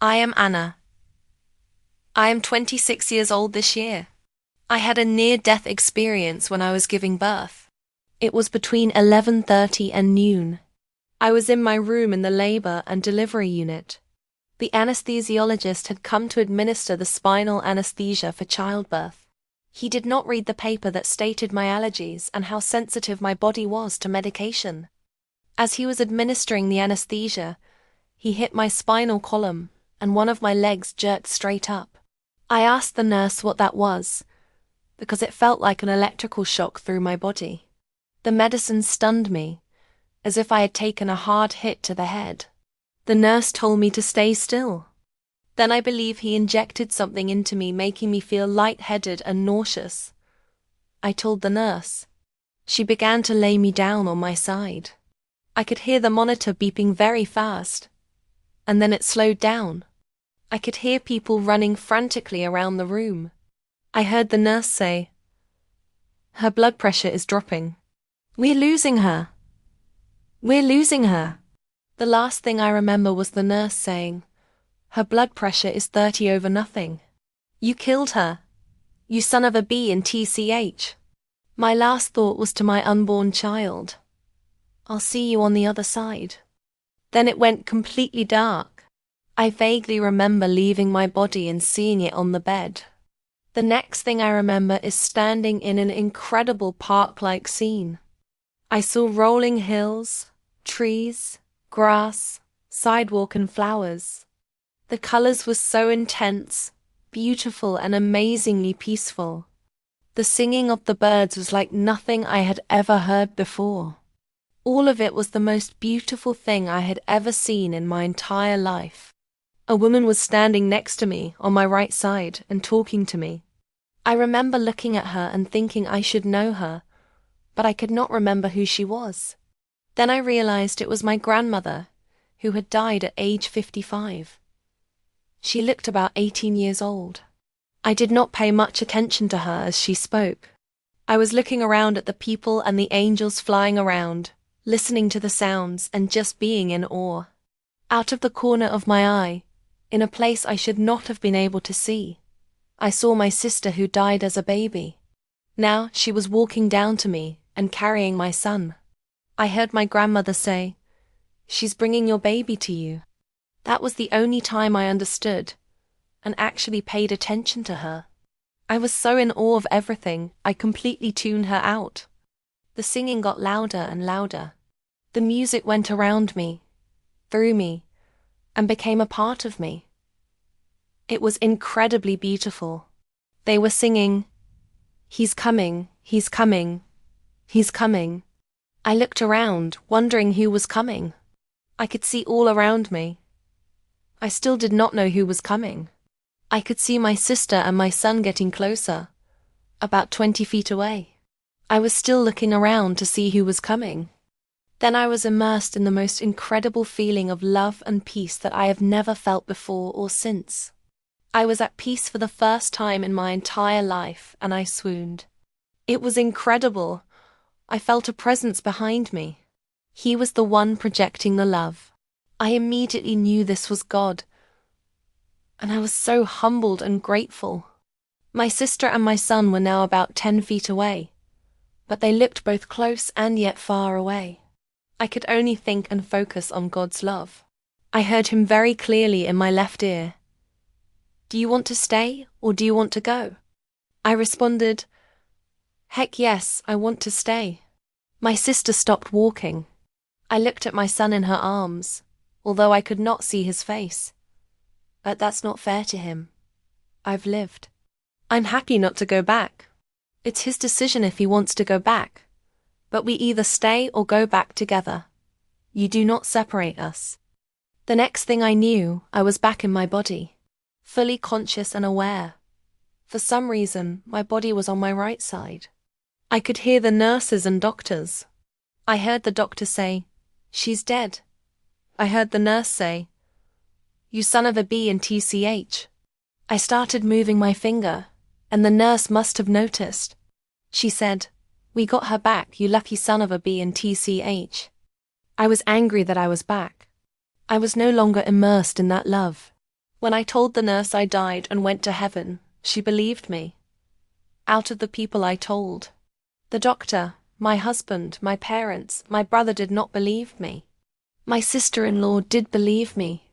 I am Anna. I am 26 years old this year. I had a near-death experience when I was giving birth. It was between 11:30 and noon. I was in my room in the labor and delivery unit. The anesthesiologist had come to administer the spinal anesthesia for childbirth. He did not read the paper that stated my allergies and how sensitive my body was to medication. As he was administering the anesthesia, he hit my spinal column, and one of my legs jerked straight up. I asked the nurse what that was, because it felt like an electrical shock through my body. The medicine stunned me, as if I had taken a hard hit to the head. The nurse told me to stay still. Then I believe he injected something into me, making me feel lightheaded and nauseous. I told the nurse. She began to lay me down on my side. I could hear the monitor beeping very fast, and then it slowed down. I could hear people running frantically around the room. I heard the nurse say, "Her blood pressure is dropping. We're losing her. We're losing her." The last thing I remember was the nurse saying, "Her blood pressure is 30 over nothing. You killed her. You son of a B in TCH." My last thought was to my unborn child. "I'll see you on the other side." Then it went completely dark. I vaguely remember leaving my body and seeing it on the bed. The next thing I remember is standing in an incredible park-like scene. I saw rolling hills, trees, grass, sidewalk and flowers. The colors were so intense, beautiful and amazingly peaceful. The singing of the birds was like nothing I had ever heard before. All of it was the most beautiful thing I had ever seen in my entire life. A woman was standing next to me on my right side and talking to me. I remember looking at her and thinking I should know her, but I could not remember who she was. Then I realized it was my grandmother, who had died at age 55. She looked about 18 years old. I did not pay much attention to her as she spoke. I was looking around at the people and the angels flying around, listening to the sounds and just being in awe. Out of the corner of my eye, in a place I should not have been able to see, I saw my sister who died as a baby. Now she was walking down to me and carrying my son. I heard my grandmother say, "She's bringing your baby to you." That was the only time I understood and actually paid attention to her. I was so in awe of everything, I completely tuned her out. The singing got louder and louder. The music went around me, through me, and became a part of me. It was incredibly beautiful. They were singing, "He's coming, he's coming, he's coming." I looked around, wondering who was coming. I could see all around me. I still did not know who was coming. I could see my sister and my son getting closer, about 20 feet away. I was still looking around to see who was coming. Then I was immersed in the most incredible feeling of love and peace that I have never felt before or since. I was at peace for the first time in my entire life, and I swooned. It was incredible. I felt a presence behind me. He was the one projecting the love. I immediately knew this was God, and I was so humbled and grateful. My sister and my son were now about 10 feet away, but they looked both close and yet far away. I could only think and focus on God's love. I heard him very clearly in my left ear. "Do you want to stay or do you want to go?" I responded, "Heck yes, I want to stay." My sister stopped walking. I looked at my son in her arms, although I could not see his face. But that's not fair to him. I've lived. I'm happy not to go back. It's his decision if he wants to go back. But we either stay or go back together. You do not separate us. The next thing I knew, I was back in my body, fully conscious and aware. For some reason, my body was on my right side. I could hear the nurses and doctors. I heard the doctor say, "She's dead." I heard the nurse say, "You son of a B in TCH." I started moving my finger, and the nurse must have noticed. She said, "We got her back, you lucky son of a B in TCH." I was angry that I was back. I was no longer immersed in that love. When I told the nurse I died and went to heaven, she believed me. Out of the people I told, the doctor, my husband, my parents, my brother did not believe me. My sister-in-law did believe me,